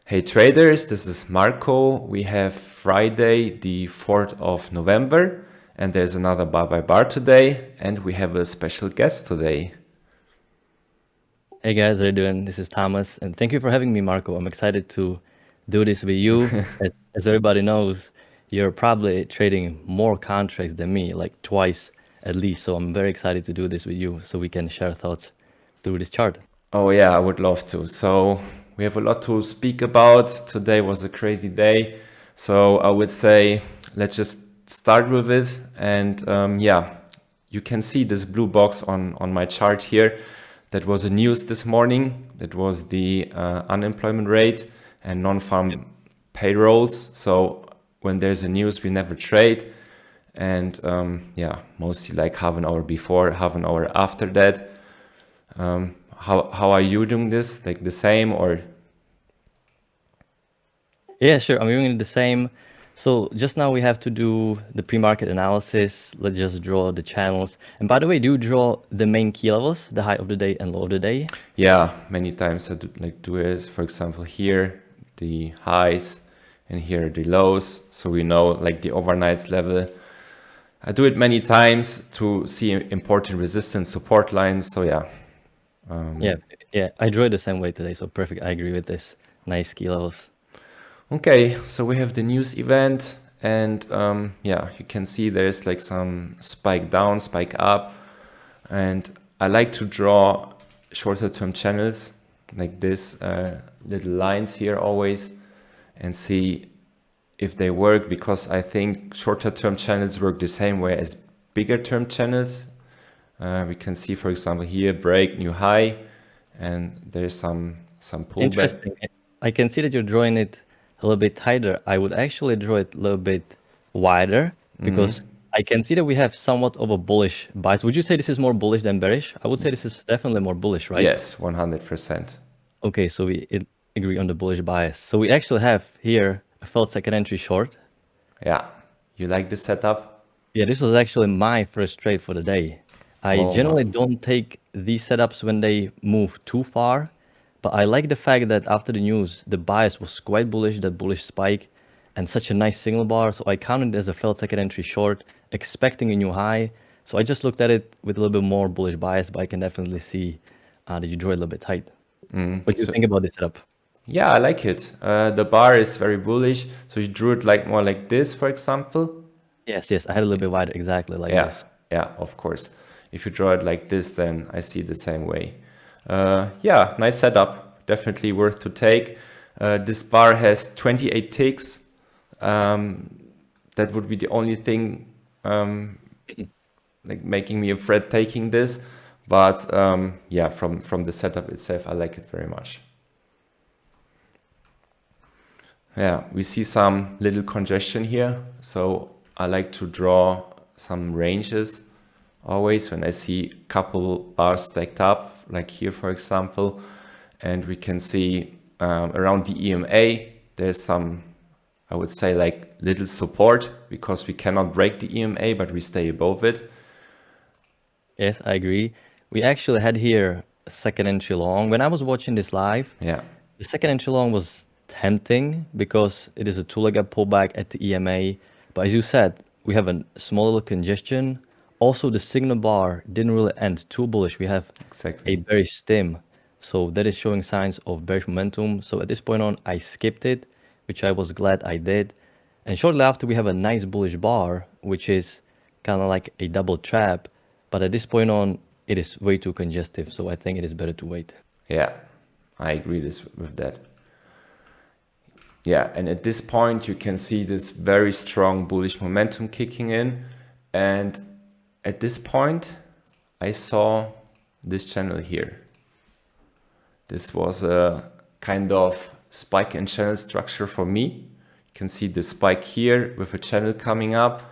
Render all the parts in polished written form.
Hey traders, this is Marco. We have Friday, the 4th of November, and there's another bar by bar today, and we have a special guest today. Hey guys, how you doing? This is Thomas, and thank you for having me, Marco. I'm excited to do this with you. As everybody knows, you're probably trading more contracts than me, like twice at least. So I'm very excited to do this with you so we can share thoughts through this chart. Oh, yeah, I would love to. So, we have a lot to speak about. Today was a crazy day. So, I would say let's just start with it. And yeah, you can see this blue box on my chart here. That was a news this morning. That was the unemployment rate and non-farm payrolls. So, when there's a news, we never trade. And yeah, mostly like half an hour before, half an hour after that. How are you doing this? Like the same or? Yeah, sure. I'm doing the same. So just now we have to do the pre-market analysis. Let's just draw the channels. And by the way, do you draw the main key levels, the high of the day and low of the day? Yeah, many times I do it. For example, here the highs and here the lows, so we know like the overnights level. I do it many times to see important resistance support lines. So yeah, Yeah, yeah. I drew it the same way today, so perfect. I agree with this. Nice key levels. okay. So we have the news event, and yeah, you can see there's like some spike down, spike up, and I like to draw shorter term channels like this, little lines here always, and see if they work, because I think shorter term channels work the same way as bigger term channels. We can see, for example, here break new high, and there's some pullback. Interesting. I can see that you're drawing it a little bit tighter. I would actually draw it a little bit wider because I can see that we have somewhat of a bullish bias. Would you say this is more bullish than bearish? I would say this is definitely more bullish, right? Yes, 100%. Okay, so agree on the bullish bias. So we actually have here a felt second entry short. Yeah, you like this setup? Yeah, this was actually my first trade for the day. I Oh my. generally don't take these setups when they move too far, but I like the fact that after the news, the bias was quite bullish, that bullish spike, and such a nice signal bar. So I counted it as a failed second entry short, expecting a new high. So I just looked at it with a little bit more bullish bias, but I can definitely see that you draw it a little bit tight. What do you So think about this setup? yeah, I like it. The bar is very bullish, so you drew it like more like this, for example. Yes, yes, I had a little bit wider, exactly like Yeah, this. yeah, of course. If you draw it like this, then I see the same way. Yeah, nice setup. Definitely worth to take. This bar has 28 ticks. That would be the only thing like making me afraid taking this. But yeah, from the setup itself, I like it very much. Yeah, we see some little congestion here. So I like to draw some ranges always when I see a couple bars stacked up, like here, for example. And we can see around the EMA, there's some, I would say, like little support, because we cannot break the EMA, but we stay above it. Yes, I agree. We actually had here a second entry long. When I was watching this live, Yeah, the second entry long was tempting because it is a two-legged pullback at the EMA. But as you said, we have a small little congestion. Also, the signal bar didn't really end too bullish. We have a exactly. bearish stim. So that is showing signs of bearish momentum. So at this point on, I skipped it, which I was glad I did. And shortly after, we have a nice bullish bar, which is kind of like a double trap. But at this point on, it is way too congestive. So I think it is better to wait. Yeah, I agree with that. Yeah, and at this point, you can see this very strong bullish momentum kicking in. And at this point, I saw this channel here. This was a kind of spike and channel structure for me. You can see the spike here with a channel coming up.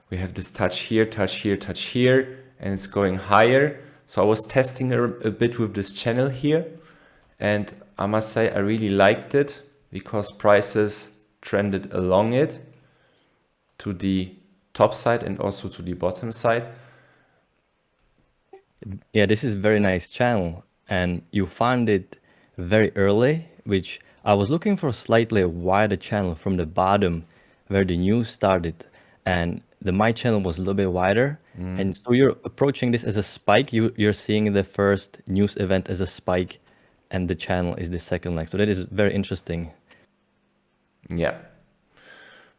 We have this touch here, touch here, touch here, and it's going higher. So I was testing a bit with this channel here. And I must say, I really liked it because prices trended along it to the top side and also to the bottom side. Yeah, this is very nice channel, and you found it very early, which I was looking for a slightly wider channel from the bottom where the news started, and the my channel was a little bit wider. And so you're approaching this as a spike. You're seeing the first news event as a spike, and the channel is the second leg. So that is very interesting. Yeah.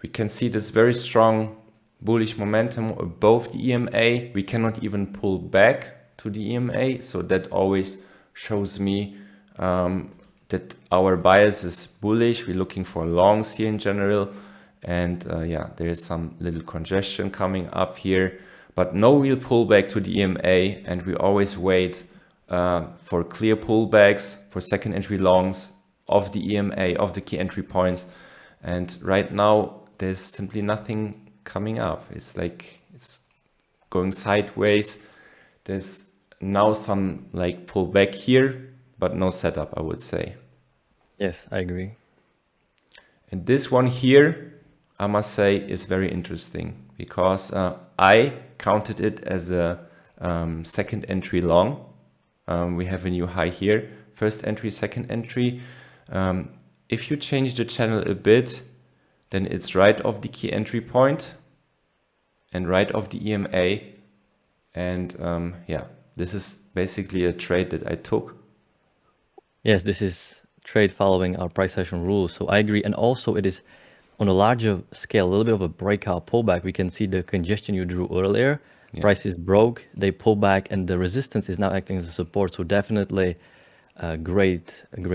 We can see this very strong bullish momentum above the EMA. We cannot even pull back to the EMA. So that always shows me that our bias is bullish. We're looking for longs here in general. And yeah, there is some little congestion coming up here, but no real pullback to the EMA. And we always wait for clear pullbacks, for second entry longs of the EMA, of the key entry points. And right now, there's simply nothing coming up. It's like it's going sideways. There's now some like pullback here, but no setup, I would say. Yes, I agree. And this one here, I must say, is very interesting because I counted it as a second entry long. We have a new high here, first entry, second entry. If you change the channel a bit, then it's right off the key entry point and right off the EMA. And yeah, this is basically a trade that I took. Yes, this is trade following our price action rules. So I agree. And also it is on a larger scale, a little bit of a breakout pullback. We can see the congestion you drew earlier. Yeah. Prices broke, they pull back, and the resistance is now acting as a support. So definitely a great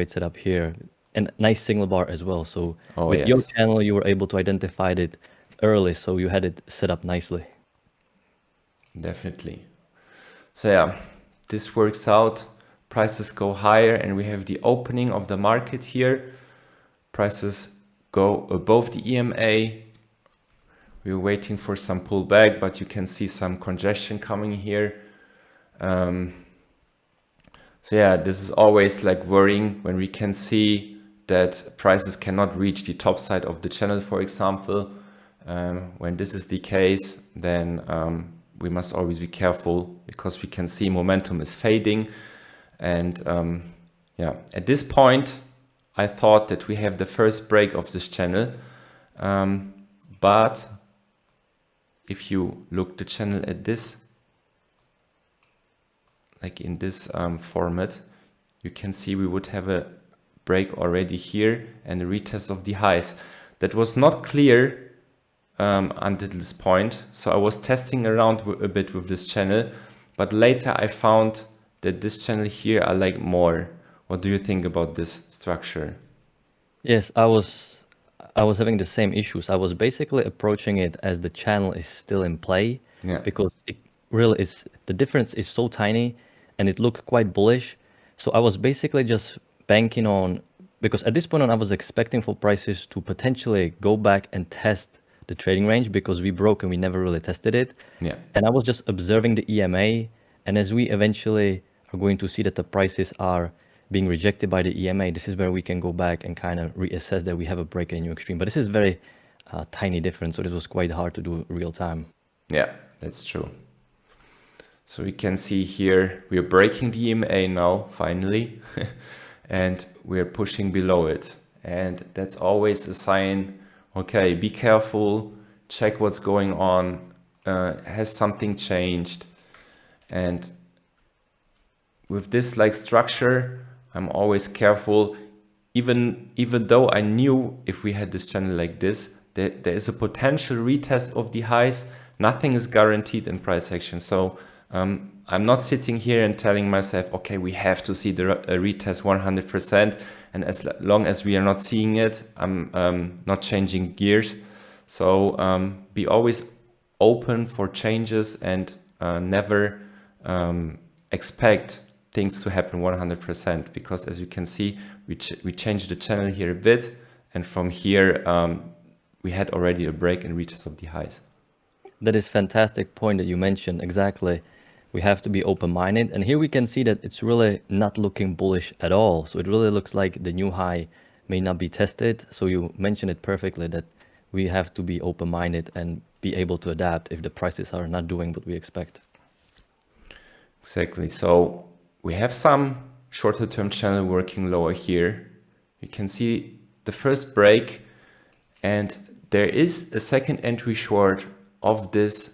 setup here. And nice signal bar as well. So Oh, with your yes, channel, you were able to identify it early, so you had it set up nicely. definitely. So yeah, this works out. Prices go higher and we have the opening of the market here. Prices go above the EMA. We're waiting for some pullback, but you can see some congestion coming here. So yeah, this is always like worrying when we can see that prices cannot reach the top side of the channel, for example. When this is the case, then we must always be careful because we can see momentum is fading. And yeah, at this point, I thought that we have the first break of this channel. But if you look the channel at this, like in this format, you can see we would have a break already here and a retest of the highs. That was not clear until this point. So I was testing around a bit with this channel, but later I found that this channel here I like more. What do you think about this structure? Yes, I was having the same issues. I was basically approaching it as the channel is still in play Yeah, because it really is the difference is so tiny and it looked quite bullish. So I was basically just banking on because at this point on I was expecting for prices to potentially go back and test the trading range because we broke and we never really tested it. yeah, And I was just observing the EMA, and as we eventually are going to see that the prices are being rejected by the EMA, this is where we can go back and kind of reassess that we have a break in new extreme. But this is very tiny difference, so this was quite hard to do real time. yeah, that's true. So we can see here we are breaking the EMA now, finally, and we're pushing below it. And that's always a sign, okay, be careful, check what's going on, has something changed? And with this like structure, I'm always careful, even though I knew if we had this channel like this, there is a potential retest of the highs. Nothing is guaranteed in price action. So I'm not sitting here and telling myself, okay, we have to see the retest 100%. And as long as we are not seeing it, I'm not changing gears. So be always open for changes and never expect things to happen 100%, because as you can see, we changed the channel here a bit, and from here we had already a break and retest of the highs. That is fantastic point that you mentioned. Exactly. We have to be open-minded. And here we can see that it's really not looking bullish at all. So it really looks like the new high may not be tested. So you mentioned it perfectly that we have to be open-minded and be able to adapt if the prices are not doing what we expect. Exactly. So we have some shorter term channel working lower here. You can see the first break, and there is a second entry short of this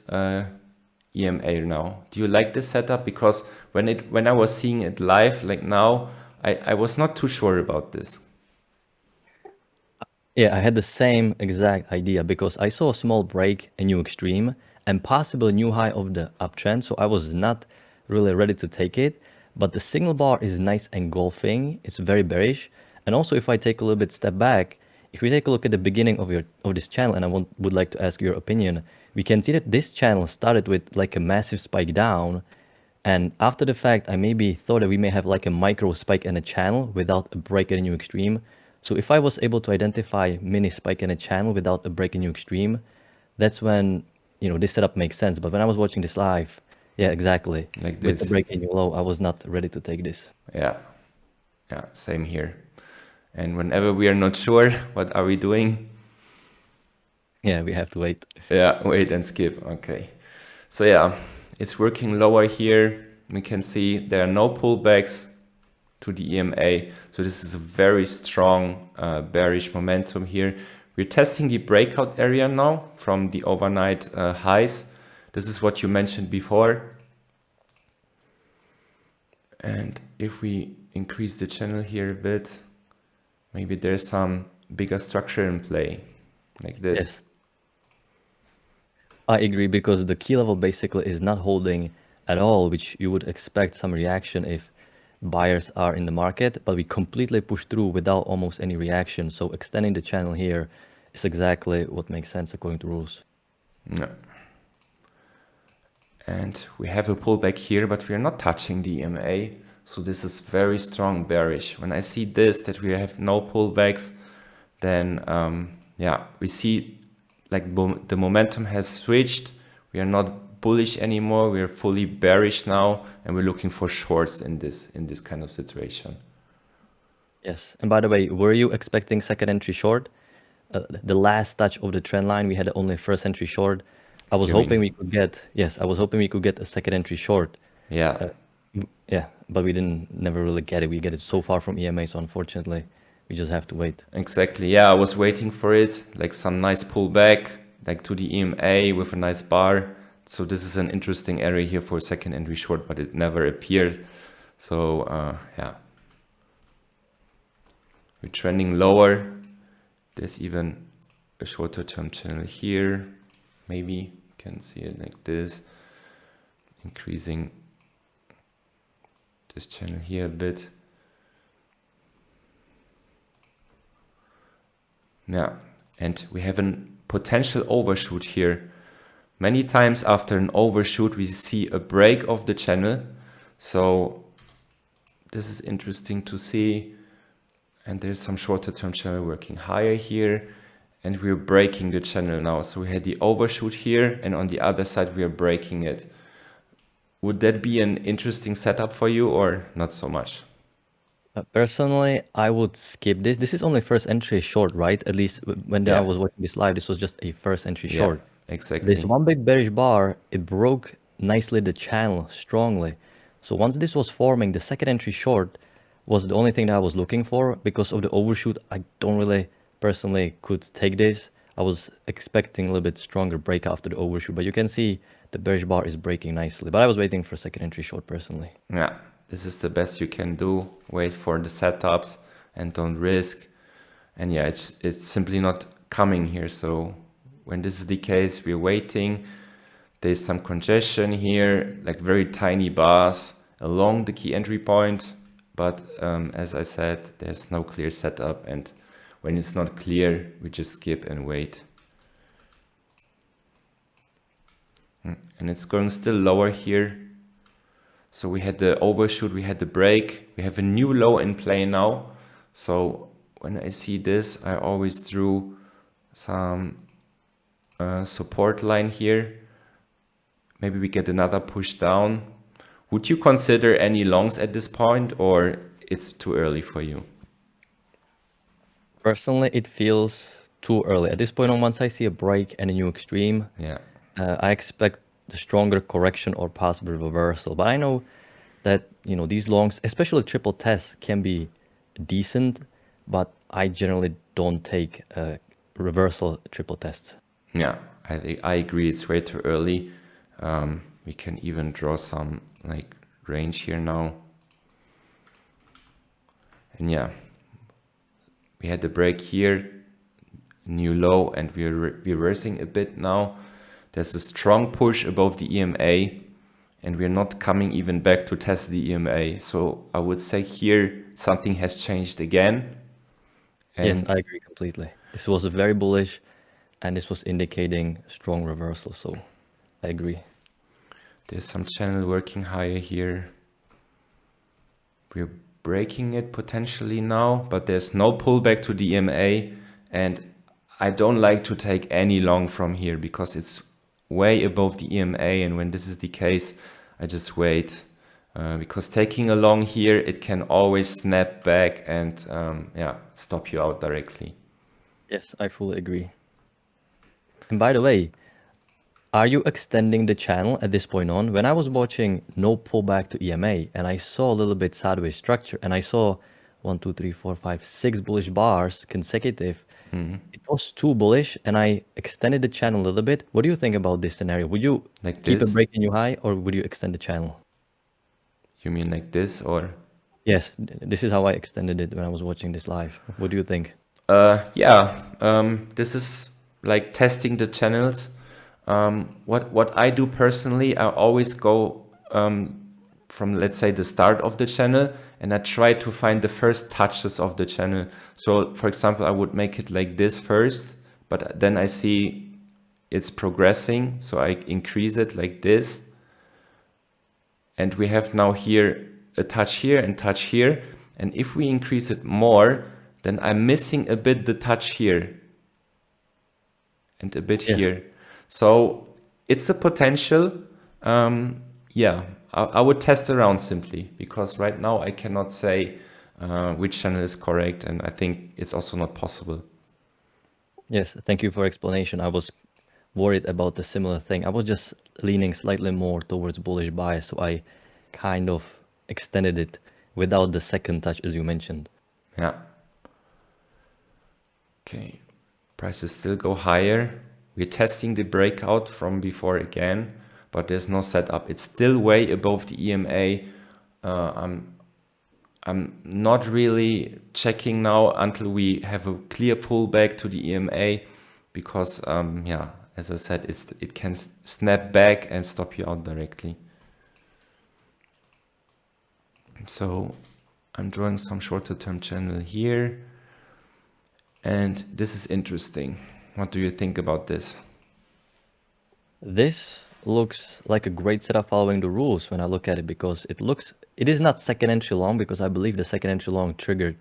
EMA now. Do you like this setup? Because when I was seeing it live, like now, I was not too sure about this. Yeah, I had the same exact idea because I saw a small break, a new extreme, and possible a new high of the uptrend. So I was not really ready to take it. But the signal bar is nice engulfing. It's very bearish. And also, if I take a little bit step back, if we take a look at the beginning of this channel, and would like to ask your opinion, we can see that this channel started with like a massive spike down, and after the fact, I maybe thought that we may have like a micro spike in a channel without a break in a new extreme. So if I was able to identify mini spike in a channel without a break in new extreme, that's when, this setup makes sense. But when I was watching this live, yeah, exactly. Like With the this. break in new low, I was not ready to take this. Yeah, yeah, same here. And whenever we are not sure, what are we doing? Yeah, we have to wait. Yeah, wait and skip. Okay. So yeah, it's working lower here. We can see there are no pullbacks to the EMA. So this is a very strong bearish momentum here. We're testing the breakout area now from the overnight highs. This is what you mentioned before. And if we increase the channel here a bit, maybe there's some bigger structure in play, like this. Yes, I agree because the key level basically is not holding at all, which you would expect some reaction if buyers are in the market, but we completely push through without almost any reaction. So extending the channel here is exactly what makes sense according to rules. Yeah. And we have a pullback here, but we are not touching the EMA. So this is very strong bearish. When I see this, that we have no pullbacks, then yeah, we see like the momentum has switched. We are not bullish anymore. We are fully bearish now, and we're looking for shorts in this kind of situation. Yes. And by the way, were you expecting second entry short? The last touch of the trend line, we had only first entry short. I was You hoping mean? we could get, yes, I was hoping we could get a second entry short. Yeah, Uh, yeah, but we didn't never really get it. We get it so far from EMA, so unfortunately, we just have to wait. exactly. Yeah, I was waiting for it, like some nice pullback, like to the EMA with a nice bar. So this is an interesting area here for a second entry short, but it never appeared. So yeah, we're trending lower. There's even a shorter term channel here. Maybe you can see it like this, increasing this channel here a bit. Yeah, and we have a potential overshoot here. Many times after an overshoot, we see a break of the channel. So this is interesting to see. And there's some shorter term channel working higher here. And we're breaking the channel now. So we had the overshoot here, and on the other side, we are breaking it. Would that be an interesting setup for you or not so much? Personally, I would skip this. This is only first entry short, right? At least when I Yeah, was watching this live, this was just a first entry yeah, short. This exactly. one big bearish bar, it broke nicely the channel strongly. So once this was forming, the second entry short was the only thing that I was looking for. Because of the overshoot, I don't really personally could take this. I was expecting a little bit stronger break after the overshoot, but you can see the bearish bar is breaking nicely. But I was waiting for second entry short personally. Yeah, this is the best you can do. Wait for the setups and don't risk. And yeah, it's simply not coming here. So when this is the case, we're waiting. There's some congestion here, like very tiny bars along the key entry point. But as I said, there's no clear setup. And when it's not clear, we just skip and wait. And it's going still lower here. So we had the overshoot, we had the break. We have a new low in play now. So when I see this, I always drew some support line here. Maybe we get another push down. Would you consider any longs at this point, or it's too early for you? Personally, it feels too early. At this point on, once I see a break and a new extreme, Yeah, I expect the stronger correction or possible reversal. But I know that, these longs, especially triple tests, can be decent, but I generally don't take reversal triple tests. Yeah, I agree. It's way too early. We can even draw some like range here now. And yeah, we had the break here, new low, and we're reversing a bit now. There's a strong push above the EMA, and we're not coming even back to test the EMA. So I would say here something has changed again. Yes, And I agree completely. This was very bullish, and this was indicating strong reversal, so I agree. there's some channel working higher here. We're breaking it potentially now, but there's no pullback to the EMA, and I don't like to take any long from here because it's way above the EMA, and when this is the case, I just wait. Because taking a long here, it can always snap back and yeah, stop you out directly. Yes, I fully agree. And by the way, are you extending the channel at this point on? When I was watching no pullback to EMA and I saw a little bit sideways structure and I saw 1, 2, 3, 4, 5, 6 bullish bars consecutive, it was too bullish and I extended the channel a little bit. What do you think about this scenario? Would you Like keep a this? break in new high or would you extend the channel? You mean like this or? Yes, this is how I extended it when I was watching this live. What do you think? Yeah, this is like testing the channels. What I do personally, I always go from, let's say, the start of the channel, and I try to find the first touches of the channel. So for example, I would make it like this first, but then I see it's progressing, so I increase it like this. And we have now here a touch here and touch here. And if we increase it more, then I'm missing a bit the touch here and a bit Yes. here. So it's a potential. Yeah, I would test around simply because right now I cannot say which channel is correct, and I think it's also not possible. Yes, thank you for explanation. I was worried about the similar thing. I was just leaning slightly more towards bullish bias, so I kind of extended it without the second touch, as you mentioned. Yeah. Okay. Prices still go higher. We're testing the breakout from before again, but there's no setup. It's still way above the EMA. I'm not really checking now until we have a clear pullback to the EMA because yeah, as I said, it can snap back and stop you out directly. So I'm drawing some shorter term channel here, and this is interesting. What do you think about this? This looks like a great setup following the rules when I look at it because it is not second entry long because I believe the second entry long triggered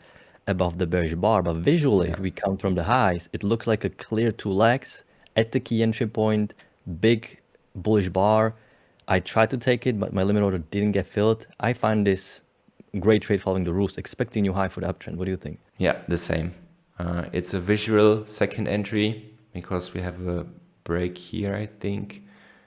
above the bearish bar, but visually, Yeah. if we count from the highs, it looks like a clear two legs at the key entry point, big bullish bar. I tried to take it, but my limit order didn't get filled. I find this great trade following the rules, expecting new high for the uptrend. What do you think? Yeah, the same. It's a visual second entry because we have a break here, I think.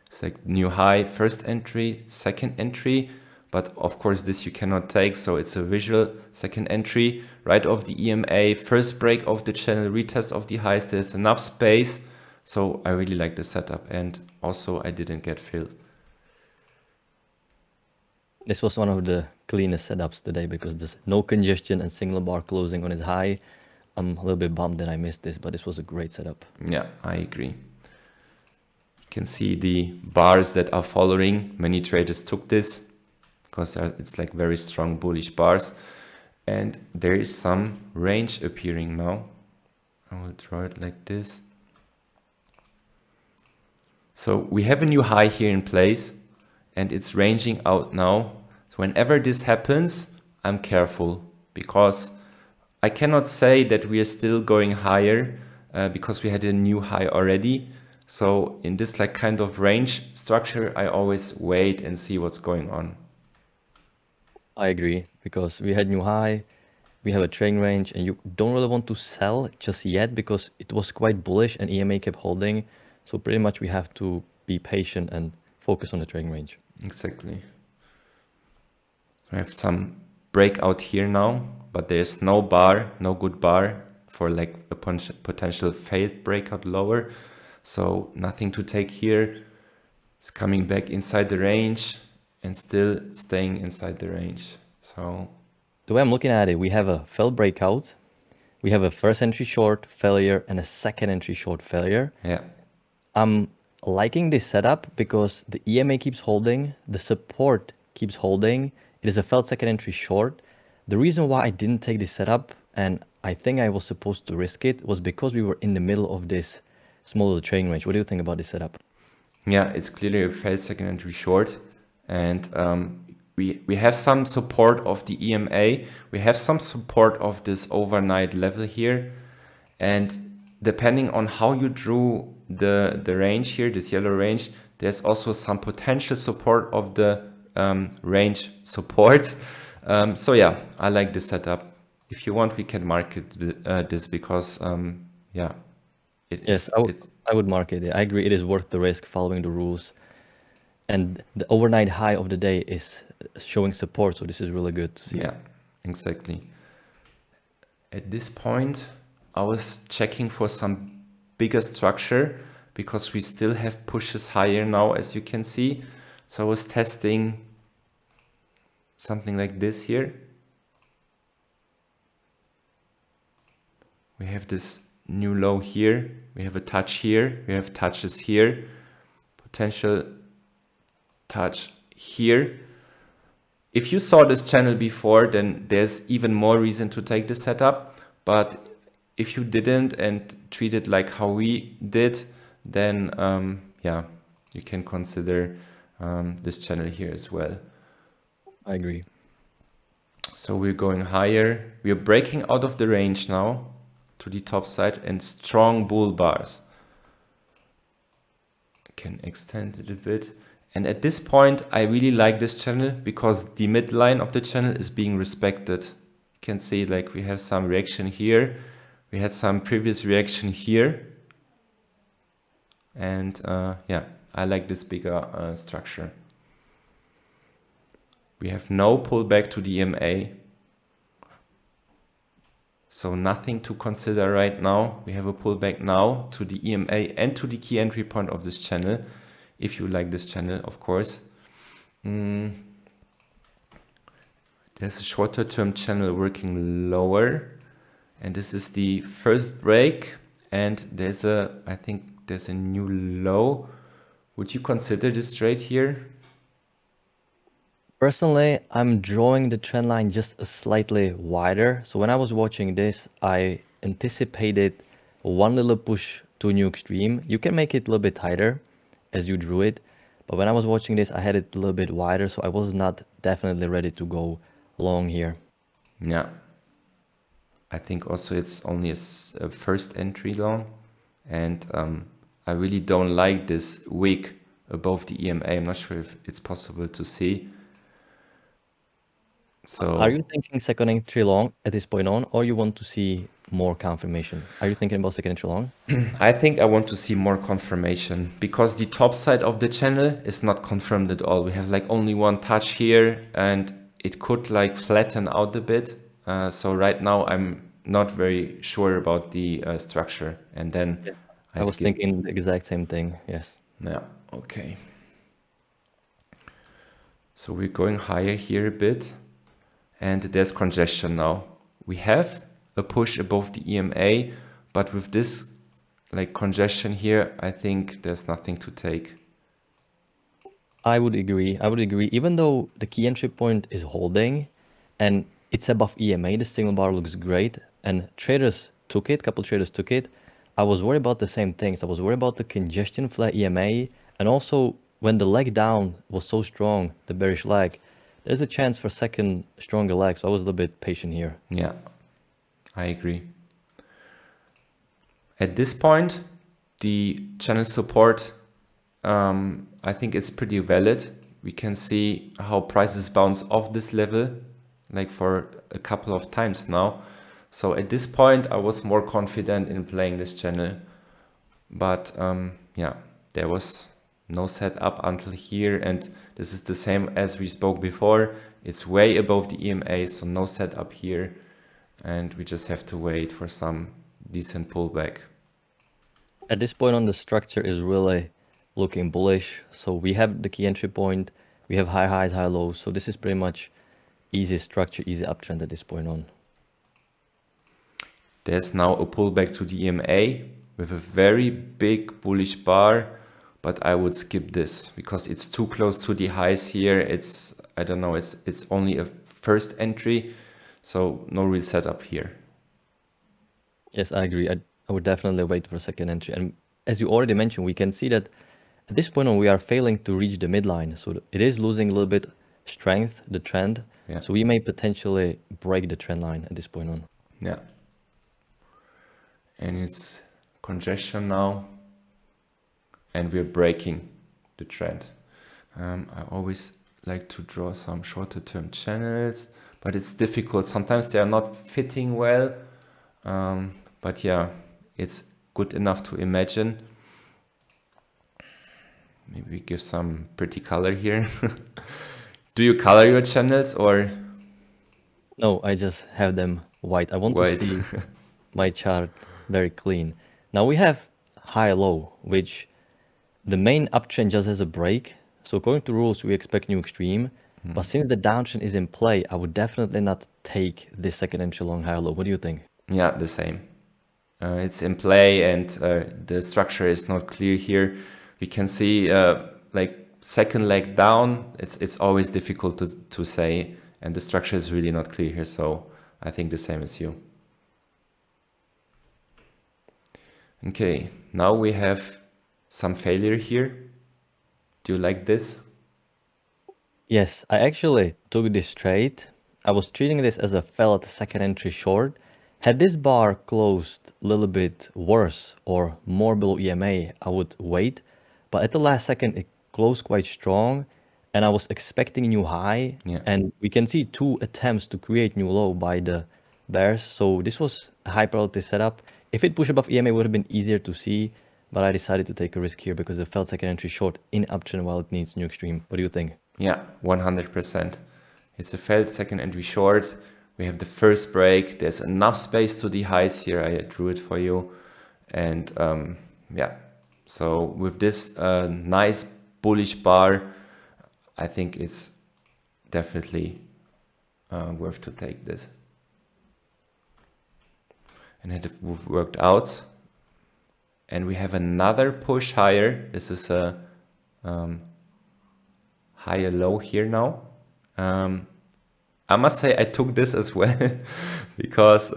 It's like new high, first entry, second entry. But of course, this you cannot take. So it's a visual second entry right off the EMA, first break of the channel, retest of the highs. There's enough space. So I really like the setup. And also, I didn't get filled. This was one of the cleanest setups today because there's no congestion and single bar closing on its high. I'm a little bit bummed that I missed this, but this was a great setup. Yeah, I agree. You can see the bars that are following. Many traders took this because it's like very strong bullish bars. And there is some range appearing now. I will draw it like this. So we have a new high here in place and it's ranging out now. So whenever this happens, I'm careful because I cannot say that we are still going higher because we had a new high already. So in this like kind of range structure, I always wait and see what's going on. I agree because we had new high, we have a trading range, and you don't really want to sell just yet because it was quite bullish and EMA kept holding. So pretty much we have to be patient and focus on the trading range. Exactly. I have some breakout here now, but there's no bar, no good bar for like a potential failed breakout lower. So nothing to take here. It's coming back inside the range and still staying inside the range. So The way I'm looking at it, we have a failed breakout, we have a first entry short failure and a second entry short failure. yeah, I'm liking this setup because the EMA keeps holding, the support keeps holding. It is a failed second entry short. The reason why I didn't take this setup, and I think I was supposed to risk it, was because we were in the middle of this small little trading range. What do you think about this setup? yeah, it's clearly a failed second entry short, and we have some support of the EMA. We have some support of this overnight level here, and depending on how you drew the range here, this yellow range, there's also some potential support of the range support. So yeah, I like this setup. If you want, we can market this because yeah, Yes, I would mark it. I agree. It is worth the risk following the rules. And the overnight high of the day is showing support, so this is really good to see. Yeah, exactly. At this point, I was checking for some bigger structure because we still have pushes higher now, as you can see. So I was testing something like this here. We have this new low here. We have a touch here. We have touches here. Potential touch here. If you saw this channel before, then there's even more reason to take the setup. But if you didn't and treat it like how we did, then yeah, you can consider this channel here as well. I agree. So we're going higher. We are breaking out of the range now to the top side and strong bull bars. I can extend it a bit. And at this point, I really like this channel because the midline of the channel is being respected. You can see like we have some reaction here. We had some previous reaction here. And yeah, I like this bigger structure. We have no pullback to the EMA. So nothing to consider right now. We have a pullback now to the EMA and to the key entry point of this channel. If you like this channel, of course. There's a shorter term channel working lower. And this is the first break. And there's I think there's a new low. Would you consider this trade here? Personally, I'm drawing the trend line just slightly wider. So when I was watching this, I anticipated one little push to a new extreme. You can make it a little bit tighter as you drew it. But when I was watching this, I had it a little bit wider. So I was not definitely ready to go long here. Yeah. I think also it's only a first entry long. And I really don't like this wick above the EMA. I'm not sure if it's possible to see. So are you thinking second entry long at this point on, or you want to see more confirmation? Are you thinking about second entry long? I think I want to see more confirmation because the top side of the channel is not confirmed at all. We have like only one touch here and it could like flatten out a bit. So right now I'm not very sure about the structure. And then yeah. I was thinking the exact same thing. Yes. Yeah. Okay. So we're going higher here a bit. And there's congestion now. We have a push above the EMA, but with this like congestion here, I think there's nothing to take. I would agree. I would agree. Even though the key entry point is holding and it's above EMA, the signal bar looks great. And traders took it, couple traders took it. I was worried about the same things. I was worried about the congestion flat EMA. And also when the leg down was so strong, the bearish leg, there's a chance for second stronger leg, so I was a little bit patient here. Yeah, I agree. At this point, the channel support, I think it's pretty valid. We can see how prices bounce off this level, like for a couple of times now. So at this point, I was more confident in playing this channel. But yeah, there was no setup until here, and this is the same as we spoke before. It's way above the EMA, so no setup here, and we just have to wait for some decent pullback. At this point on, the structure is really looking bullish. So we have the key entry point, we have high highs, high lows. So this is pretty much easy structure, easy uptrend at this point on. There's now a pullback to the EMA with a very big bullish bar, but I would skip this because it's too close to the highs here. It's, I don't know, it's only a first entry, so no real setup here. Yes, I agree. I would definitely wait for a second entry. And as you already mentioned, we can see that at this point on, we are failing to reach the midline. So it is losing a little bit strength, the trend. Yeah. So we may potentially break the trend line at this point on. Yeah. And it's congestion now, and we're breaking the trend. I always like to draw some shorter term channels, but it's difficult. Sometimes they are not fitting well, but yeah, it's good enough to imagine. Maybe we give some pretty color here. Do you color your channels or? No, I just have them white. I want to White. see my chart very clean. Now we have high low, which the main uptrend just has a break. So according to rules, we expect new extreme. But since the downtrend is in play, I would definitely not take this second entry long high low. What do you think? Yeah, the same. It's in play, and the structure is not clear here. We can see like second leg down. It's always difficult to say, and the structure is really not clear here. So I think the same as you. Okay, now we have some failure here. Do you like this? Yes, I actually took this trade. I was treating this as a failed second entry short. Had this bar closed a little bit worse or more below EMA, I would wait. But at the last second, it closed quite strong, and I was expecting a new high. Yeah. And we can see two attempts to create new low by the bears. So this was a high probability setup. If it pushed above EMA, it would have been easier to see. But I decided to take a risk here because it felt second entry short in uptrend while it needs new extreme. What do you think? Yeah, 100%. It's a failed second entry short. We have the first break. There's enough space to the highs here. I drew it for you. And yeah, so with this nice bullish bar, I think it's definitely worth to take this. And it worked out. And we have another push higher. This is a higher low here now. I must say I took this as well because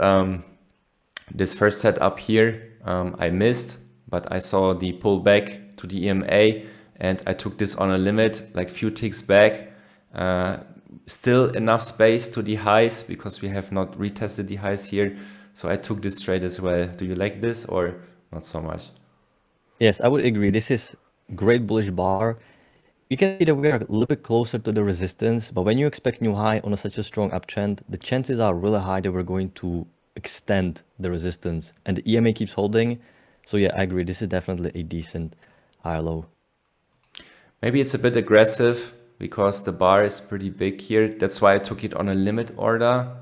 this first setup here I missed, but I saw the pullback to the EMA and I took this on a limit, like few ticks back. Still enough space to the highs because we have not retested the highs here. So I took this trade as well. Do you like this or not so much? Yes, I would agree. This is great bullish bar. You can see that we are a little bit closer to the resistance, but when you expect new high on such a strong uptrend, the chances are really high that we're going to extend the resistance and the EMA keeps holding. So yeah, I agree. This is definitely a decent high low. Maybe it's a bit aggressive because the bar is pretty big here. That's why I took it on a limit order.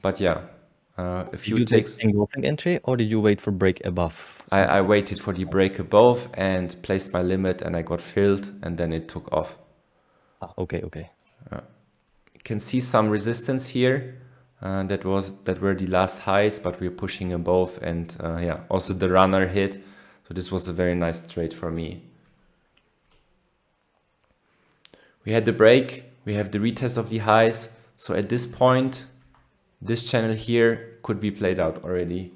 But yeah, a few Did you ticks. take engulfing entry or did you wait for break above? I waited for the break above and placed my limit and I got filled and then it took off. Ah, okay, okay. You can see some resistance here. That were the last highs, but we're pushing above and yeah, also the runner hit. So this was a very nice trade for me. We had the break, we have the retest of the highs. So at this point, this channel here could be played out already.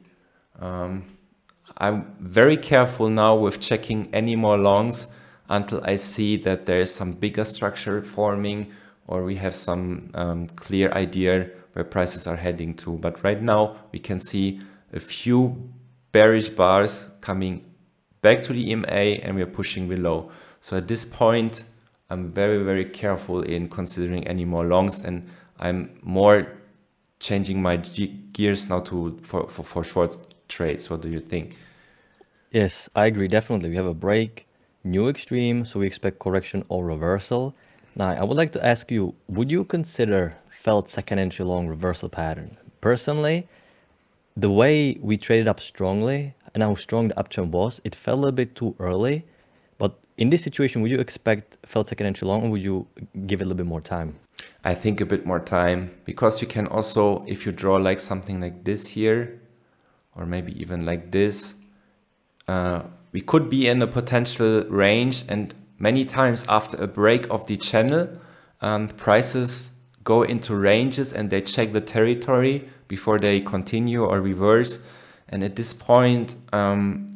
I'm very careful now with checking any more longs until I see that there is some bigger structure forming or we have some clear idea where prices are heading to. But right now we can see a few bearish bars coming back to the EMA and we're pushing below. So at this point, I'm very, very careful in considering any more longs and I'm more changing my gears now for short trades. What do you think? Yes, I agree. Definitely. We have a break, new extreme, so we expect correction or reversal. Now, I would like to ask you, would you consider felt second entry long reversal pattern? Personally, the way we traded up strongly and how strong the uptrend was, it fell a little bit too early. But in this situation, would you expect failed second entry long, or would you give it a little bit more time? I think a bit more time, because you can also, if you draw like something like this here, or maybe even like this, we could be in a potential range, and many times after a break of the channel, prices go into ranges and they check the territory before they continue or reverse. And at this point,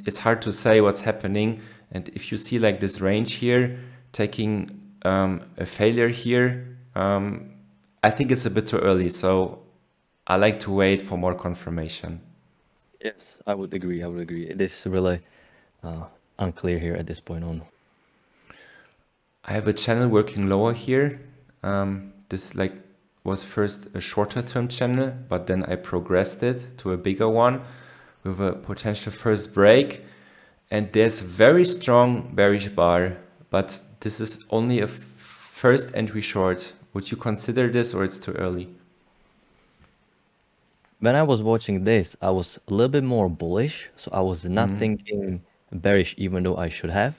it's hard to say what's happening. And if you see like this range here, taking a failure here, I think it's a bit too early. So I like to wait for more confirmation. Yes, I would agree. I would agree. It is really unclear here at this point on. I have a channel working lower here. This like was first a shorter term channel, but then I progressed it to a bigger one with a potential first break. And there's very strong bearish bar, but this is only a first entry short. Would you consider this, or it's too early? When I was watching this, I was a little bit more bullish, so I was not thinking bearish, even though I should have.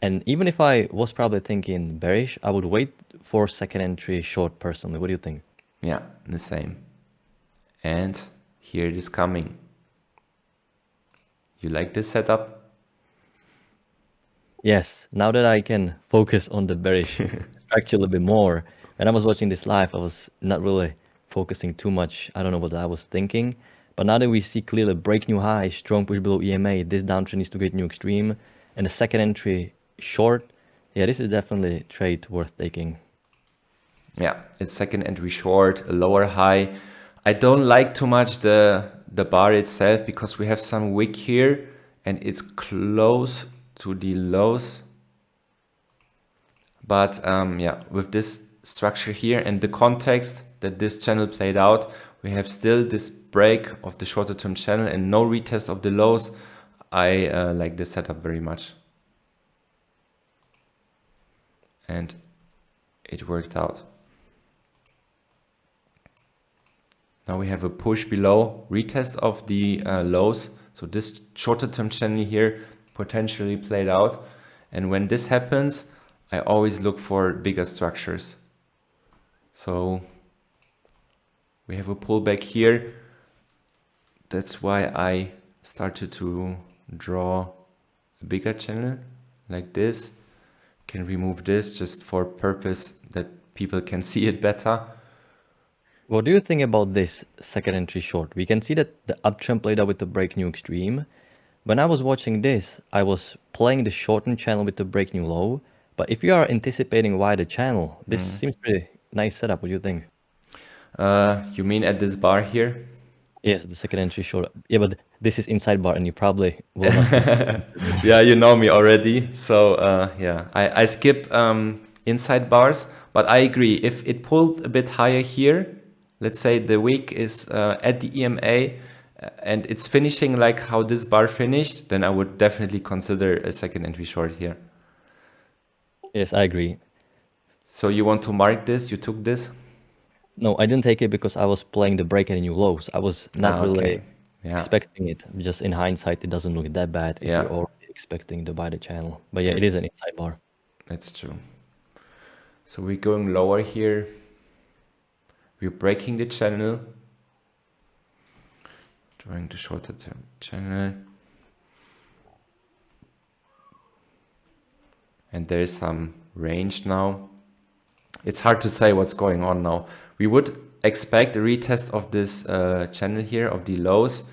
And even if I was probably thinking bearish, I would wait for second entry short personally. What do you think? Yeah, the same. And here it is coming. You like this setup? Yes, now that I can focus on the bearish structure a little bit more. When I was watching this live, I was not really focusing too much. I don't know what I was thinking. But now that we see clearly break new high, strong push below EMA, this downtrend needs to get new extreme, and the second entry short, yeah, this is definitely a trade worth taking. Yeah, it's second entry short, a lower high. I don't like too much the bar itself, because we have some wick here and it's close to the lows. But yeah, with this structure here and the context that this channel played out, we have still this break of the shorter term channel and no retest of the lows. I like this setup very much. And it worked out. Now we have a push below, retest of the lows. So this shorter term channel here potentially played out. And when this happens, I always look for bigger structures. So we have a pullback here. That's why I started to draw a bigger channel like this. Can remove this just for purpose that people can see it better. What do you think about this second entry short? We can see that the uptrend played out with the break new extreme. When I was watching this, I was playing the shortened channel with the break new low. But if you are anticipating wider channel, this seems pretty nice setup. What do you think? You mean at this bar here? Yes, the second entry short. Yeah, but this is inside bar, and you probably will not. Yeah, you know me already. So yeah, I skip inside bars, but I agree. If it pulled a bit higher here, let's say the wick is at the EMA and it's finishing like how this bar finished, then I would definitely consider a second entry short here. Yes, I agree. So you want to mark this? You took this? No, I didn't take it because I was playing the break and new lows. I was not really Yeah. expecting it. Just in hindsight, it doesn't look that bad if Yeah. you're already expecting to buy the channel. But yeah, it is an inside bar. That's true. So we're going lower here. We're breaking the channel. Drawing the shorter term channel. And there is some range now. It's hard to say what's going on now. We would expect a retest of this channel here, of the lows.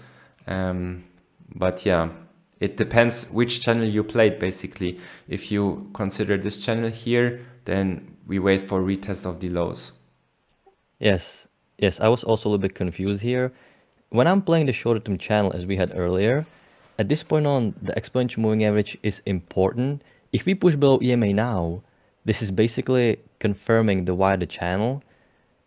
But yeah, it depends which channel you played, basically. If you consider this channel here, then we wait for retest of the lows. Yes, yes, I was also a little bit confused here. When I'm playing the shorter term channel as we had earlier, at this point on, the exponential moving average is important. If we push below EMA now, this is basically confirming the wider channel.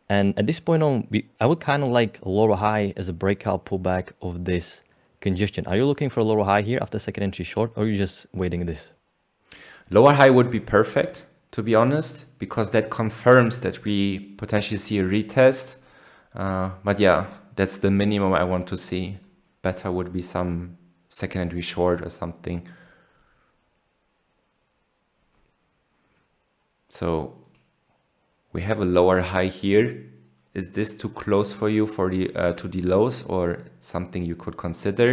And at this point on, I would kind of like a lower high as a breakout pullback of this congestion. Are you looking for a lower high here after second entry short, or are you just waiting this? Lower high would be perfect, to be honest, because that confirms that we potentially see a retest. But yeah, that's the minimum I want to see. better would be some second entry short or something. So we have a lower high here. Is this too close for you for the to the lows, or something you could consider?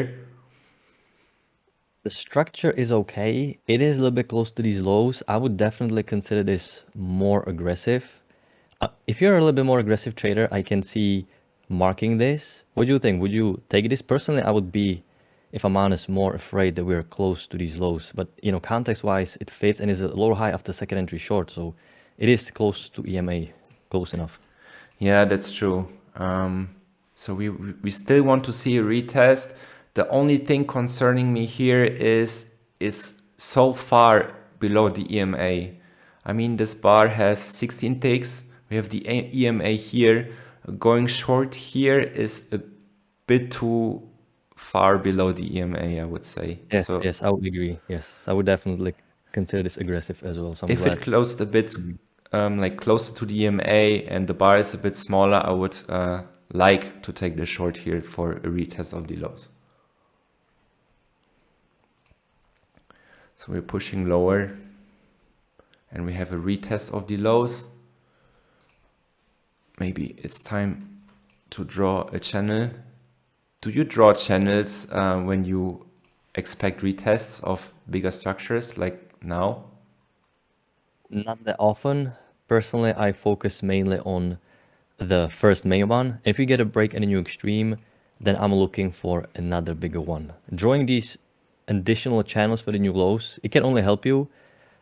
The structure is okay. It is a little bit close to these lows. I would definitely consider this more aggressive. If you're a little bit more aggressive trader, I can see marking this. What do you think? Would you take this? Personally, I would be, if I'm honest, more afraid that we're close to these lows. But context-wise, it fits and is a lower high after second entry short, so it is close to EMA, close enough. Yeah, that's true. So we still want to see a retest. The only thing concerning me here is it's so far below the EMA. I mean, this bar has 16 ticks. We have the EMA here. Going short here is a bit too far below the EMA, I would say. Yes, So yes, I would agree. Yes, I would definitely consider this aggressive as well. So I'm if it glad. closed a bit like closer to the EMA and the bar is a bit smaller, I would like to take the short here for a retest of the lows. So we're pushing lower and we have a retest of the lows. Maybe it's time to draw a channel. Do you draw channels when you expect retests of bigger structures like now? Not that often. Personally, I focus mainly on the first main one. If you get a break and a new extreme, then I'm looking for another bigger one. Drawing these additional channels for the new lows, it can only help you,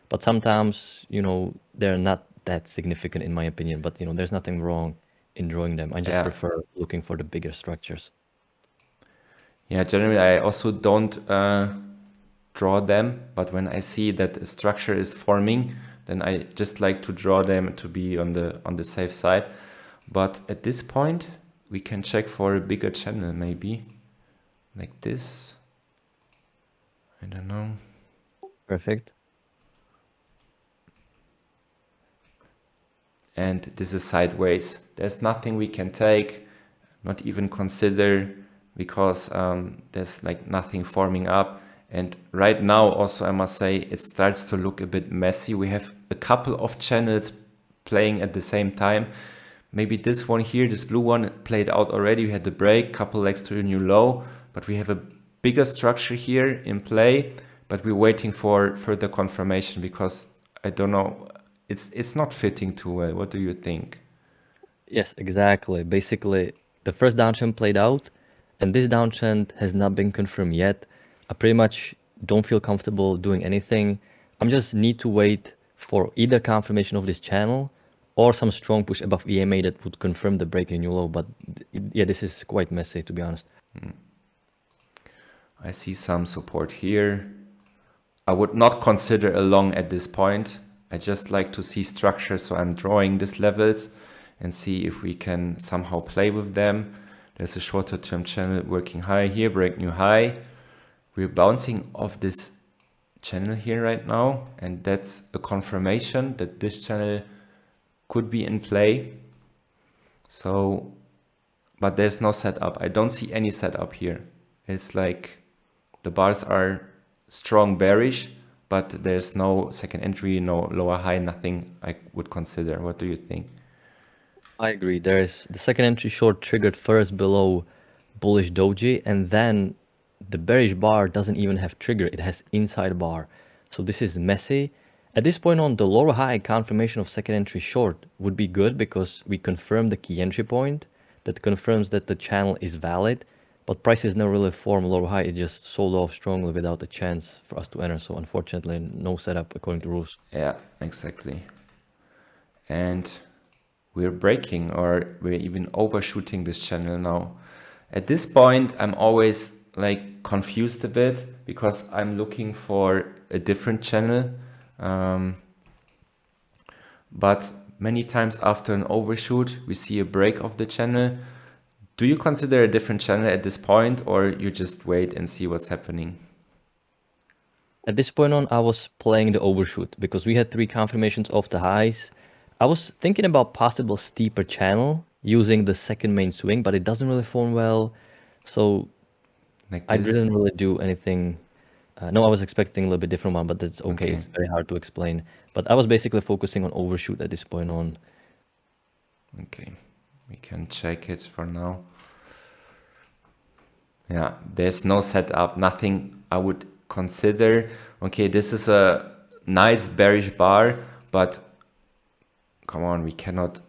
but sometimes, they're not that significant in my opinion. But, there's nothing wrong in drawing them. I just Yeah. prefer looking for the bigger structures. Yeah, generally I also don't draw them, but when I see that a structure is forming, then I just like to draw them to be on the safe side. But at this point, we can check for a bigger channel, maybe like this. I don't know. Perfect. And this is sideways. There's nothing we can take, not even consider, because there's like nothing forming up. And right now also I must say it starts to look a bit messy. We have a couple of channels playing at the same time. Maybe this one here, this blue one, played out already. We had the break, couple legs to a new low, but we have a bigger structure here in play, but we're waiting for further confirmation because I don't know, it's not fitting too well. What do you think? Yes, exactly. Basically, the first downtrend played out, and this downtrend has not been confirmed yet. I pretty much don't feel comfortable doing anything. I'm just need to wait for either confirmation of this channel or some strong push above EMA that would confirm the break in new low. But yeah, this is quite messy to be honest. I see some support here. I would not consider a long at this point. I just like to see structure, so I'm drawing these levels and see if we can somehow play with them. There's a shorter term channel working high here, break new high. We're bouncing off this channel here right now, and that's a confirmation that this channel could be in play. So, but there's no setup. I don't see any setup here. It's like the bars are strong bearish, but there's no second entry, no lower high, nothing I would consider. What do you think? I agree. There's the second entry short triggered first below bullish doji, and then the bearish bar doesn't even have trigger. It has inside bar. So this is messy. At this point on, the lower high confirmation of second entry short would be good because we confirm the key entry point that confirms that the channel is valid, but prices never really form lower high. It just sold off strongly without a chance for us to enter. So unfortunately, no setup according to rules. Yeah, exactly. And we're breaking or we're even overshooting this channel now. At this point, I'm always like confused a bit because I'm looking for a different channel. But many times after an overshoot, we see a break of the channel. Do you consider a different channel at this point, or you just wait and see what's happening? At this point on, I was playing the overshoot because we had three confirmations of the highs. I was thinking about possible steeper channel using the second main swing, but it doesn't really form well. So like I this. didn't really do anything. No, I was expecting a little bit different one, but that's okay. Okay, It's very hard to explain. But I was basically focusing on overshoot at this point on. okay, we can check it for now. Yeah, there's no setup, nothing I would consider. Okay, this is a nice bearish bar, but come on, we cannot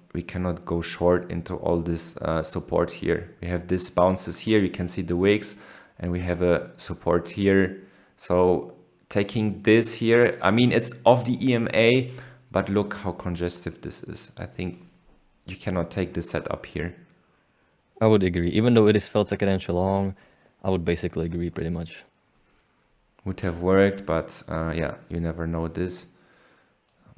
go short into all this support here. We have this bounces here, you can see the wicks, and we have a support here. So taking this here, I mean, it's off the EMA, but look how congestive this is. I think you cannot take this setup here. I would agree. Even though it is felt second inch long, I would basically agree pretty much. Would have worked, but yeah, you never know this.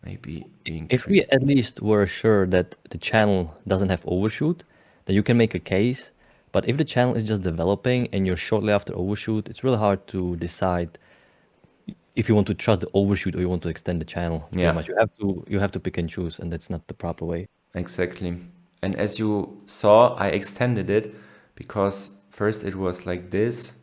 Maybe we If increase. we at least were sure that the channel doesn't have overshoot, then you can make a case. But if the channel is just developing and you're shortly after overshoot, it's really hard to decide if you want to trust the overshoot or you want to extend the channel. Pretty Yeah, much, you have to pick and choose, and that's not the proper way. exactly. And as you saw, I extended it because first it was like this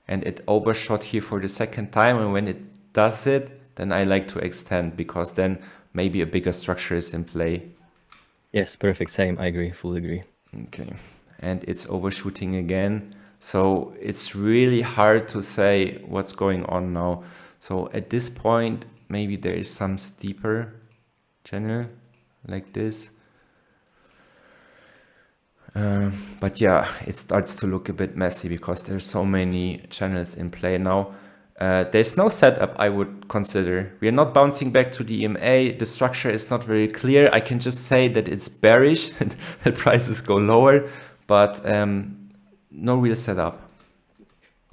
and it overshot here for the second time. And when it does it, then I like to extend because then maybe a bigger structure is in play. Yes, perfect. Same. I agree. Fully agree. Okay. And it's overshooting again. So it's really hard to say what's going on now. So at this point, maybe there is some steeper channel like this. But yeah, it starts to look a bit messy because there's so many channels in play now. There's no setup I would consider. We are not bouncing back to the EMA. The structure is not very clear. I can just say that it's bearish and that prices go lower, but no real setup.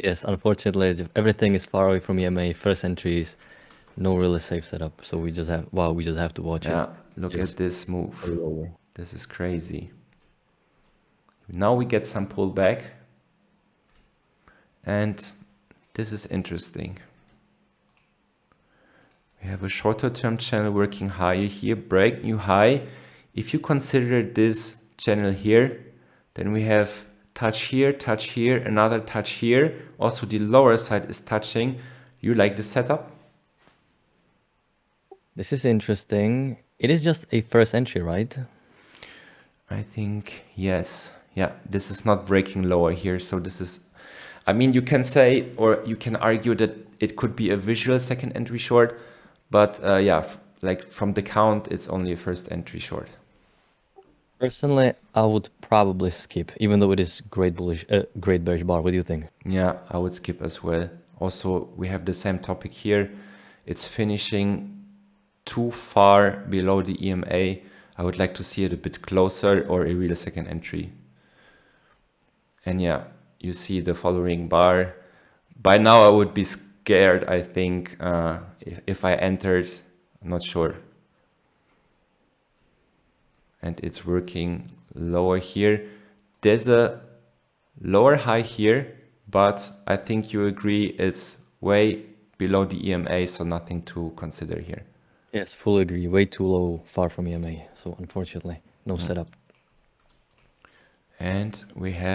Yes, unfortunately, everything is far away from EMA. First entries, no really safe setup. So we just have to watch it. Yeah, look Just at this move. roll over. This is crazy. Now we get some pullback. And this is interesting. We have a shorter term channel working higher here, break new high. If you consider this channel here, then we have touch here, another touch here. Also the lower side is touching. You like the setup? This is interesting. It is just a first entry, right? I think yes. Yeah, this is not breaking lower here. So this is, I mean, you can say, or you can argue that it could be a visual second entry short, but yeah, like from the count, it's only a first entry short. Personally, I would probably skip, even though it is great bearish bar. What do you think? Yeah, I would skip as well. Also, we have the same topic here. It's finishing too far below the EMA. I would like to see it a bit closer or a real second entry. And yeah, you see the following bar. By now, I would be scared, I think, if I entered. I'm not sure. And it's working lower here. There's a lower high here, but I think you agree it's way below the EMA, so nothing to consider here. Yes, fully agree. Way too low, far from EMA. So unfortunately, no setup. And we have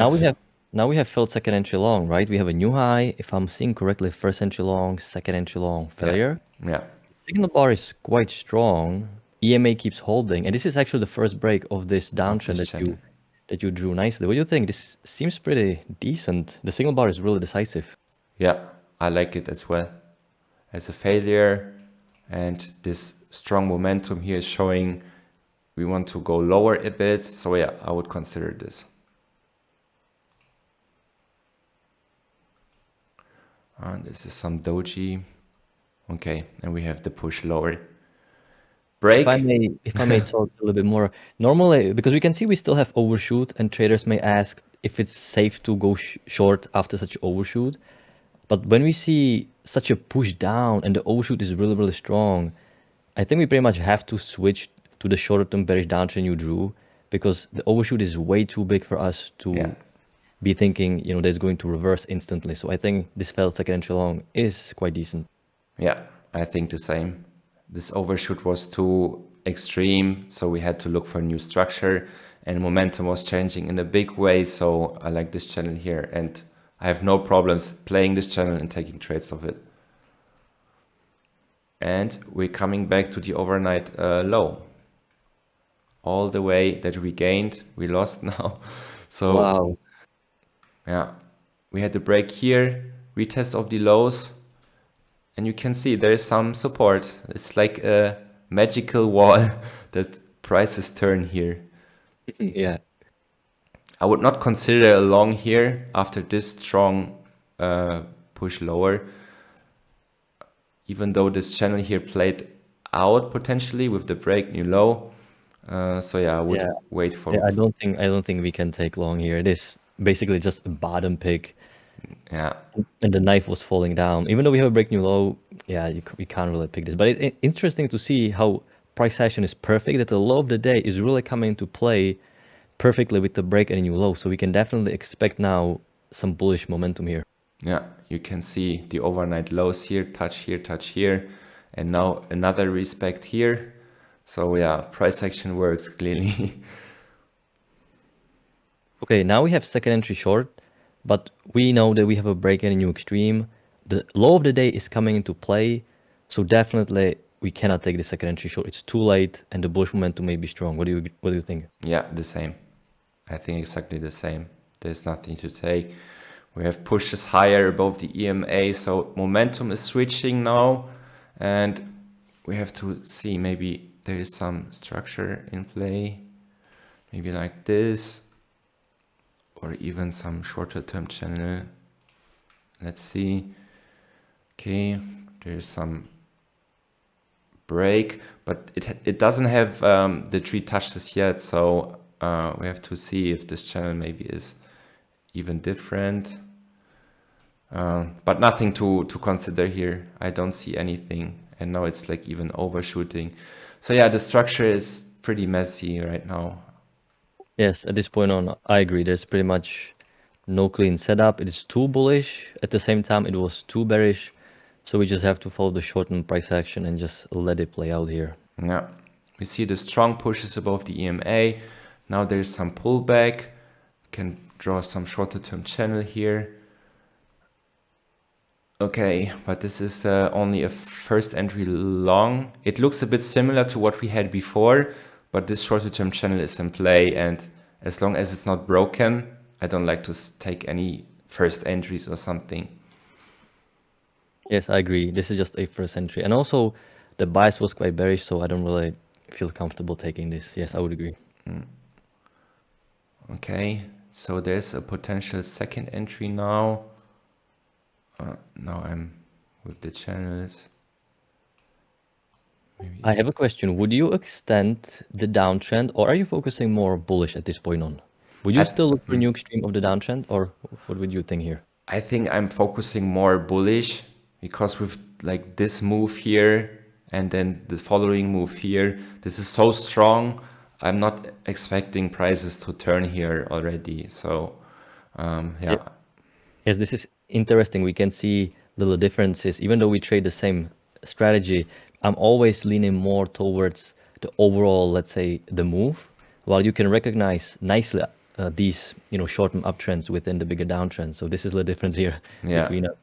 Now we have filled second entry long, right? We have a new high. If I'm seeing correctly, first entry long, second entry long, failure. yeah, Signal bar is quite strong. EMA keeps holding, and this is actually the first break of this downtrend this channel. that you drew nicely. What do you think? This seems pretty decent. The signal bar is really decisive. Yeah, I like it as well. As a failure, and this strong momentum here is showing we want to go lower a bit. So yeah, I would consider this. And this is some doji. Okay, and we have the push lower. Break. If I may talk a little bit more, normally, because we can see we still have overshoot, and traders may ask if it's safe to go short after such overshoot. But when we see such a push down and the overshoot is really, really strong, I think we pretty much have to switch to the shorter term bearish downtrend you drew, because the overshoot is way too big for us to be thinking, that it's going to reverse instantly. So I think this failed second entry long is quite decent. Yeah, I think the same. This overshoot was too extreme, so we had to look for a new structure, and momentum was changing in a big way. So I like this channel here, and I have no problems playing this channel and taking trades of it. And we're coming back to the overnight low. All the way that we gained, we lost now. So Wow. yeah, we had the break here, retest of the lows, and you can see there is some support. It's like a magical wall that prices turn here. Yeah. I would not consider a long here after this strong push lower, even though this channel here played out potentially with the break new low. So yeah, I would Yeah. wait for. Yeah, I don't think we can take long here. It is basically just a bottom pick, Yeah, and the knife was falling down. Even though we have a break new low, yeah, we can't really pick this. But it's interesting to see how price action is perfect. That the low of the day is really coming into play perfectly with the break and new low. So we can definitely expect now some bullish momentum here. yeah, you can see the overnight lows here, touch here, and now another respect here. So yeah, price action works clearly. Okay, now we have second entry short, but we know that we have a break and a new extreme. The low of the day is coming into play, so definitely we cannot take the second entry short. It's too late, and the bullish momentum may be strong. What do you think? Yeah, the same. I think exactly the same. There's nothing to take. We have pushes higher above the EMA, so momentum is switching now, and we have to see maybe there is some structure in play, maybe like this, or even some shorter term channel. Let's see. Okay, there's some break, but it doesn't have the three touches yet, so we have to see if this channel maybe is even different. But nothing to consider here. I don't see anything, and now it's like even overshooting. So yeah, the structure is pretty messy right now. Yes, at this point on, I agree. There's pretty much no clean setup. It is too bullish. At the same time, it was too bearish. So we just have to follow the short-term price action and just let it play out here. Yeah, we see the strong pushes above the EMA. Now there's some pullback. Can draw some shorter term channel here. Okay, but this is only a first entry long. It looks a bit similar to what we had before, but this shorter term channel is in play, and as long as it's not broken, I don't like to take any first entries or something. Yes, I agree. This is just a first entry. And also, the bias was quite bearish, so I don't really feel comfortable taking this. Yes, I would agree. Okay, so there's a potential second entry now. Now I'm with the channels. Maybe I have a question. Would you extend the downtrend, or are you focusing more bullish at this point on? Would you still look for a new extreme of the downtrend, or what would you think here? I think I'm focusing more bullish because with like this move here and then the following move here, this is so strong. I'm not expecting prices to turn here already. So yeah. Yes, this is interesting. We can see little differences. Even though we trade the same strategy, I'm always leaning more towards the overall, let's say, the move, while you can recognize nicely these, short-term uptrends within the bigger downtrend. So this is the difference here Yeah. between us.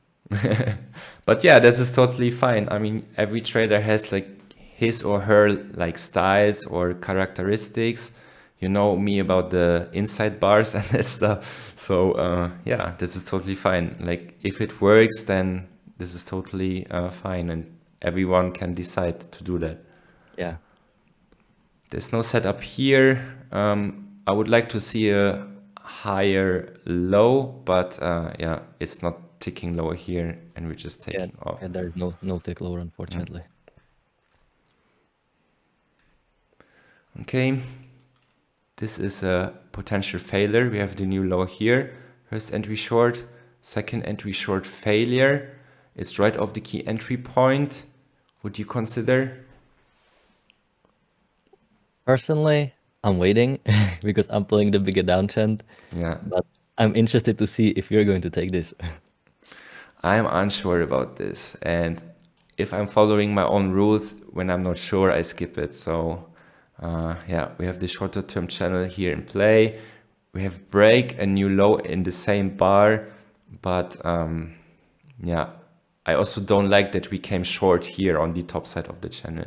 But yeah, this is totally fine. I mean, every trader has like his or her like styles or characteristics. You know me about the inside bars and that stuff. So yeah, this is totally fine. Like if it works, then this is totally fine, and everyone can decide to do that. Yeah. There's no setup here. I would like to see a higher low, but yeah, it's not ticking lower here, and we're just taking off. Yeah, there's no tick lower, unfortunately. Okay, this is a potential failure. We have the new low here. First entry short, second entry short failure. It's right off the key entry point. Would you consider? Personally, I'm waiting because I'm playing the bigger downtrend, Yeah, but I'm interested to see if you're going to take this. I'm unsure about this, and if I'm following my own rules, when I'm not sure, I skip it. So yeah, we have the shorter term channel here in play. We have break, a new low in the same bar, but yeah, I also don't like that we came short here on the top side of the channel.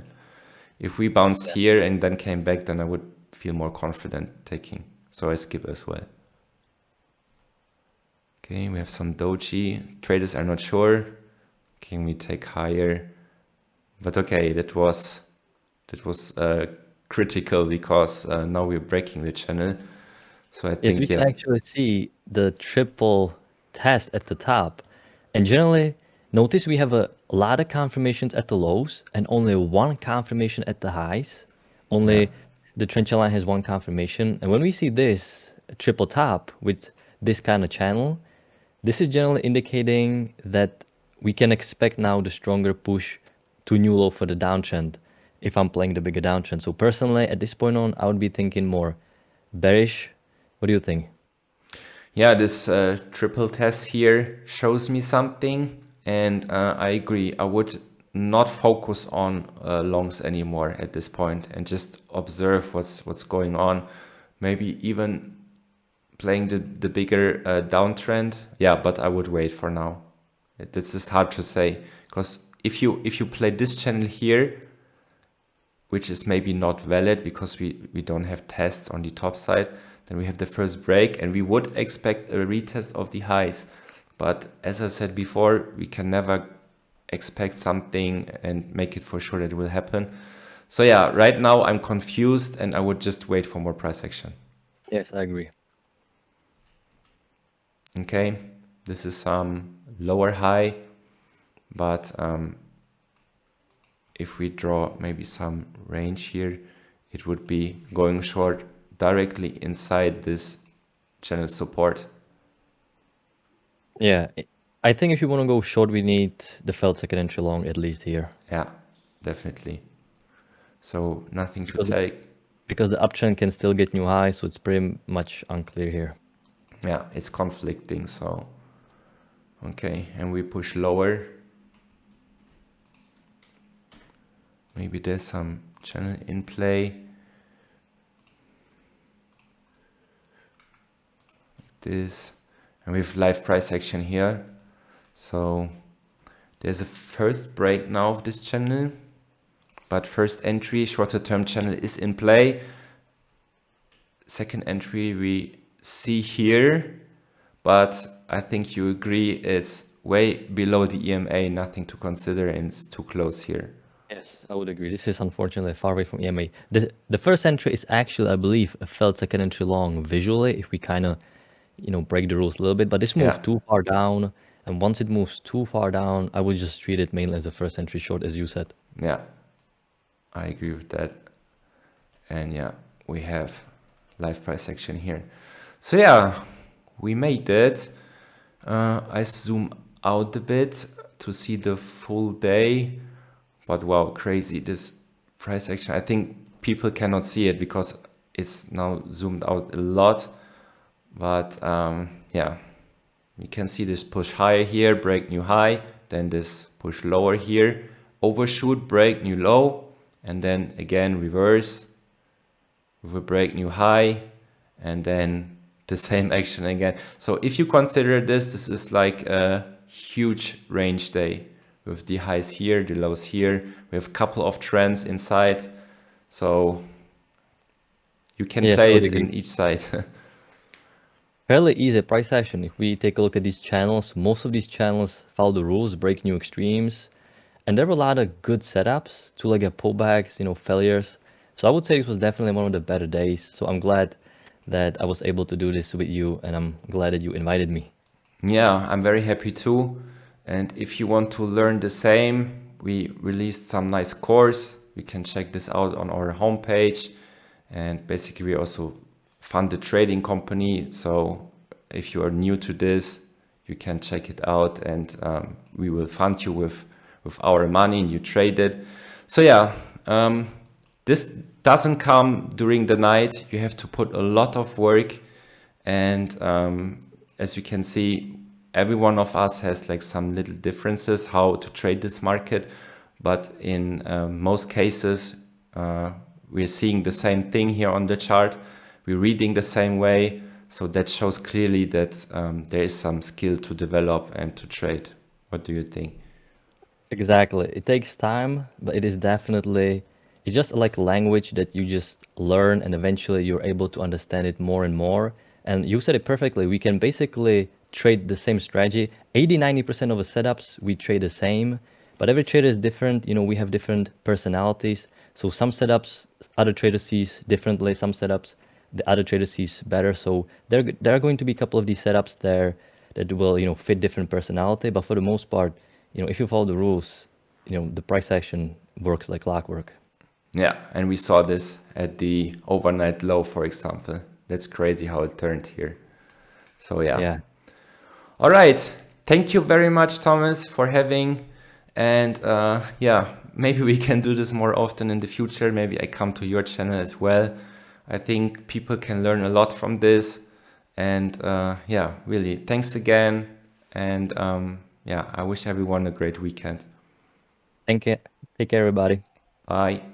If we bounced here and then came back, then I would feel more confident taking. So I skip as well. Okay, we have some doji. Traders are not sure. Can we take higher? But okay, that was critical because now we're breaking the channel. So I Yes, we think, can yeah, actually see the triple test at the top. And generally, notice we have a lot of confirmations at the lows and only one confirmation at the highs. yeah, Only the trend line has one confirmation. And when we see this triple top with this kind of channel, this is generally indicating that we can expect now the stronger push to new low for the downtrend if I'm playing the bigger downtrend. So personally, at this point on, I would be thinking more bearish. What do you think? yeah. This triple test here shows me something, and I agree. I would not focus on longs anymore at this point and just observe what's going on. Maybe even playing the bigger downtrend. Yeah, but I would wait for now. It's just hard to say because if you play this channel here, which is maybe not valid because we don't have tests on the top side, then we have the first break and we would expect a retest of the highs. But as I said before, we can never expect something and make it for sure that it will happen. So yeah, right now I'm confused and I would just wait for more price action. Yes, I agree. Okay, this is some lower high, but if we draw maybe some range here, it would be going short directly inside this channel support. Yeah, I think if you want to go short, we need the felt second entry long at least here. Yeah, definitely. So nothing to Because take. because the uptrend can still get new highs, so it's pretty much unclear here. Yeah, it's conflicting. So okay, and we push lower. Maybe there's some channel in play. Like this. And we have live price action here. So there's a first break now of this channel. But first entry, shorter term channel is in play. Second entry we see here. But I think you agree it's way below the EMA, nothing to consider, and it's too close here. Yes, I would agree. This is unfortunately far away from EMA. The first entry is actually, I believe, a felt second entry long visually if we kind of, break the rules a little bit. But this Yeah, moved too far down, and once it moves too far down, I would just treat it mainly as a first entry short, as you said. yeah, I agree with that. And yeah, we have live price action here. So yeah, we made it. I zoom out a bit to see the full day. But wow, crazy, this price action. I think people cannot see it because it's now zoomed out a lot. But yeah, you can see this push higher here, break new high, then this push lower here, overshoot, break new low, and then again reverse with a break new high, and then the same action again. So if you consider this is like a huge range day with the highs here, the lows here. We have a couple of trends inside, so you can Yes, I play would it agree. in each side. Fairly easy price action. If we take a look at these channels, most of these channels follow the rules, break new extremes, and there were a lot of good setups to like get pullbacks, failures. So I would say this was definitely one of the better days. So I'm glad that I was able to do this with you, and I'm glad that you invited me. Yeah, I'm very happy too. And if you want to learn the same, we released some nice course. You can check this out on our homepage. And basically, we also fund a trading company. So if you are new to this, you can check it out, and we will fund you with our money, and you trade it. So yeah, this doesn't come during the night. You have to put a lot of work, and as you can see, every one of us has like some little differences how to trade this market, but in most cases we're seeing the same thing here on the chart. We're reading the same way. So that shows clearly that there is some skill to develop and to trade. What do you think? Exactly. It takes time, but it is definitely, it's just like a language that you just learn and eventually you're able to understand it more and more. And you said it perfectly. We can basically trade the same strategy. 80-90% of the setups we trade the same, but every trader is different. You know, we have different personalities. So some setups other trader sees differently, some setups the other trader sees better. So there are going to be a couple of these setups there that will, you know, fit different personality, but for the most part, you know, if you follow the rules, you know, the price action works like clockwork. Yeah, and we saw this at the overnight low, for example. That's crazy how it turned here. So yeah. Yeah. All right. Thank you very much, Thomas, for having. And yeah, maybe we can do this more often in the future. Maybe I come to your channel as well. I think people can learn a lot from this. And yeah, really, thanks again. And yeah, I wish everyone a great weekend. Thank you. Take care, everybody. Bye.